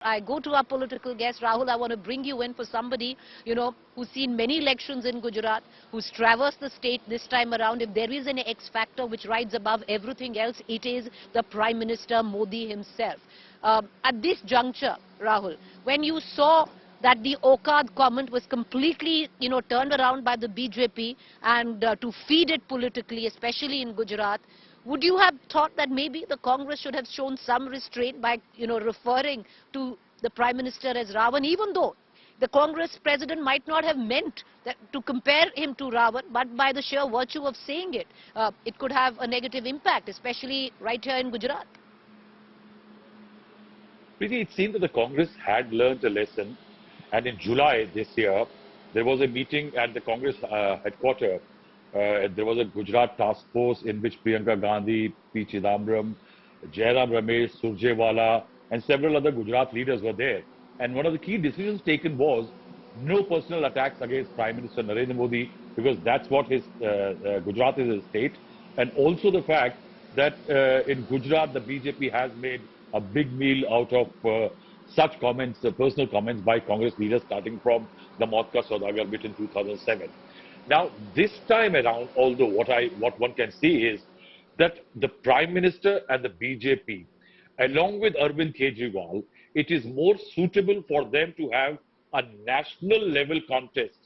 I go to our political guest, Rahul. I want to bring you in for somebody, who's seen many elections in Gujarat, who's traversed the state this time around. If there is an X factor which rides above everything else, it is the Prime Minister Modi himself. At this juncture, Rahul, when you saw that the Okad comment was completely, turned around by the BJP and to feed it politically, especially in Gujarat, would you have thought that maybe the Congress should have shown some restraint by, referring to the Prime Minister as Ravan, even though the Congress president might not have meant that to compare him to Ravan, but by the sheer virtue of saying it, it could have a negative impact, especially right here in Gujarat? Really, it seemed that the Congress had learned a lesson, and in July this year, there was a meeting at the Congress headquarters. There was a Gujarat task force in which Priyanka Gandhi, P. Chidambaram, Jairam Ramesh, Surjewala and several other Gujarat leaders were there. And one of the key decisions taken was no personal attacks against Prime Minister Narendra Modi, because that's what his Gujarat is a state. And also the fact that in Gujarat the BJP has made a big meal out of such comments, personal comments by Congress leaders, starting from the Motka Saudagar bit in 2007. Now, this time around, although what one can see is that the Prime Minister and the BJP, along with Arvind Kejriwal, it is more suitable for them to have a national level contest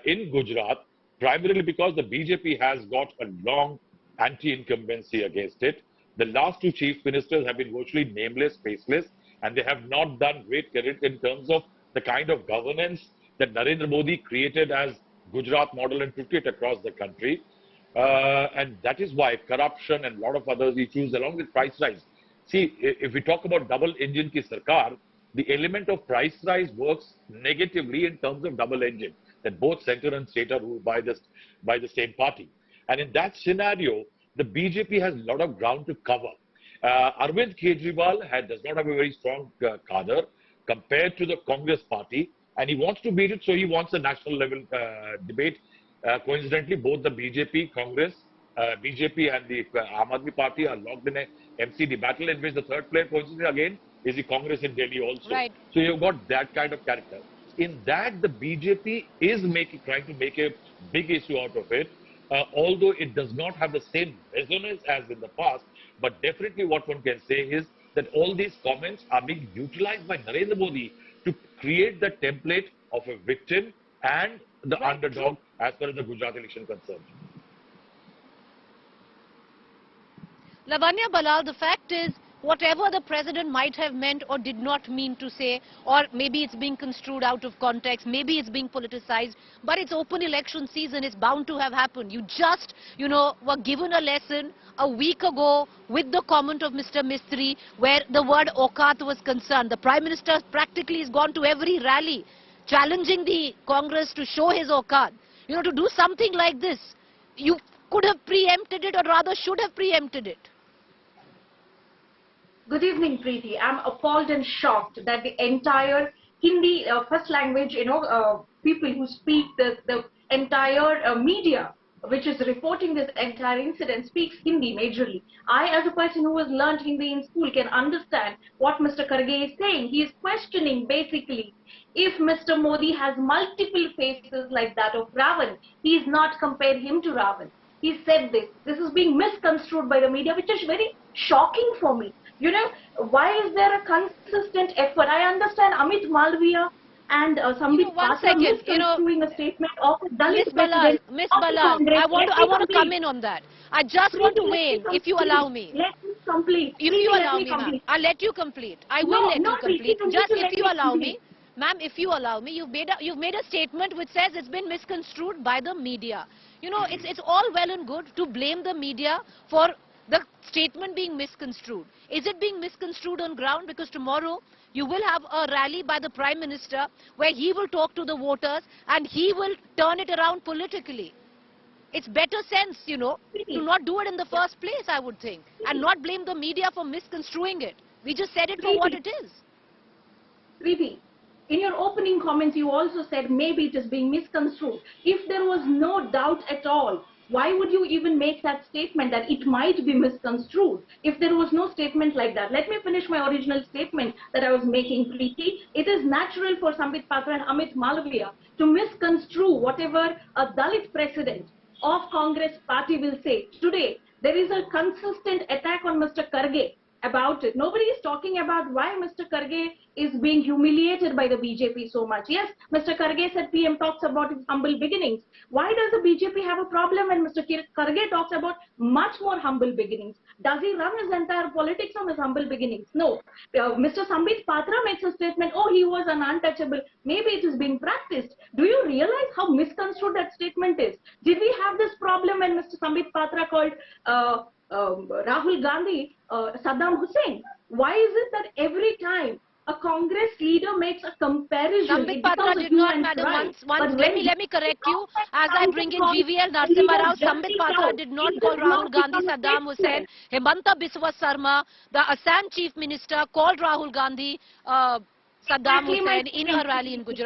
in Gujarat, primarily because the BJP has got a long anti-incumbency against it. The last two chief ministers have been virtually nameless, faceless, and they have not done great credit in terms of the kind of governance that Narendra Modi created as Gujarat model and took it across the country. And that is why corruption and a lot of other issues along with price rise. See, if we talk about double engine ki sarkar, the element of price rise works negatively in terms of double engine, that both center and state are ruled by the same party. And in that scenario, the BJP has a lot of ground to cover. Arvind Kejriwal does not have a very strong cadre compared to the Congress party, and he wants to beat it, so he wants a national level debate. Coincidentally, both the BJP, Congress, BJP and the Aam Aadmi Party are locked in a MCD battle, in which the third player, coincidentally again, is the Congress in Delhi also. Right. So you've got that kind of character. In that, the BJP is trying to make a big issue out of it, although it does not have the same resonance as in the past. But definitely what one can say is that all these comments are being utilized by Narendra Modi to create the template of a victim and the underdog as far as the Gujarat election is concerned. Lavanya Balal, the fact is, whatever the president might have meant or did not mean to say, or maybe it's being construed out of context, maybe it's being politicized, but it's open election season, it's bound to have happened. You just, were given a lesson a week ago with the comment of Mr. Mistry, where the word Okat was concerned. The Prime Minister practically has gone to every rally, challenging the Congress to show his Okat. To do something like this, you could have preempted it, or rather should have preempted it. Good evening, Preeti. I'm appalled and shocked that the entire Hindi first language, people who speak the entire media, which is reporting this entire incident, speaks Hindi majorly. I, as a person who has learned Hindi in school, can understand what Mr. Kharge is saying. He is questioning basically if Mr. Modi has multiple faces like that of Ravan. He is not compared him to Ravan. He said this. This is being misconstrued by the media, which is very shocking for me. Why is there a consistent effort? I understand Amit Malviya and somebody misconstruing a statement of a Dalit president. Miss Balal, I want to come in on that. I just want to weigh in, if you allow me. Let me complete. If you allow me, ma'am. I'll let you complete. I will let you complete. Just if you allow me. Ma'am, if you allow me, you've made a statement which says it's been misconstrued by the media. It's all well and good to blame the media for the statement being misconstrued. Is it being misconstrued on ground? Because tomorrow you will have a rally by the Prime Minister where he will talk to the voters and he will turn it around politically. It's better sense, to not do it in the first place, I would think, and not blame the media for misconstruing it. We just said it for what it is. Preeti, in your opening comments, you also said maybe it is being misconstrued. If there was no doubt at all Why would you even make that statement that it might be misconstrued if there was no statement like that? Let me finish my original statement that I was making, Preeti. It is natural for Sambit Patra and Amit Malviya to misconstrue whatever a Dalit president of Congress party will say. Today, there is a consistent attack on Mr. Kharge about it. Nobody is talking about why Mr. Kharge is being humiliated by the BJP so much. Yes, Mr. Kharge said PM talks about his humble beginnings. Why does the BJP have a problem when Mr. Kharge talks about much more humble beginnings? Does he run his entire politics on his humble beginnings? No. Mr. Sambit Patra makes a statement, oh, he was an untouchable. Maybe it is being practiced. Do you realize how misconstrued that statement is? Did we have this problem when Mr. Sambit Patra called Rahul Gandhi Saddam Hussein? Why is it that every time a Congress leader makes a comparison, Sambit Patra did not, madam, let me correct you. As I bring in GVL Narasimha Rao, Sambit Patra did not call Rahul Gandhi Saddam Hussein. Himanta Biswa Sarma, the Assam Chief Minister, called Rahul Gandhi Saddam Hussein in her rally in Gujarat.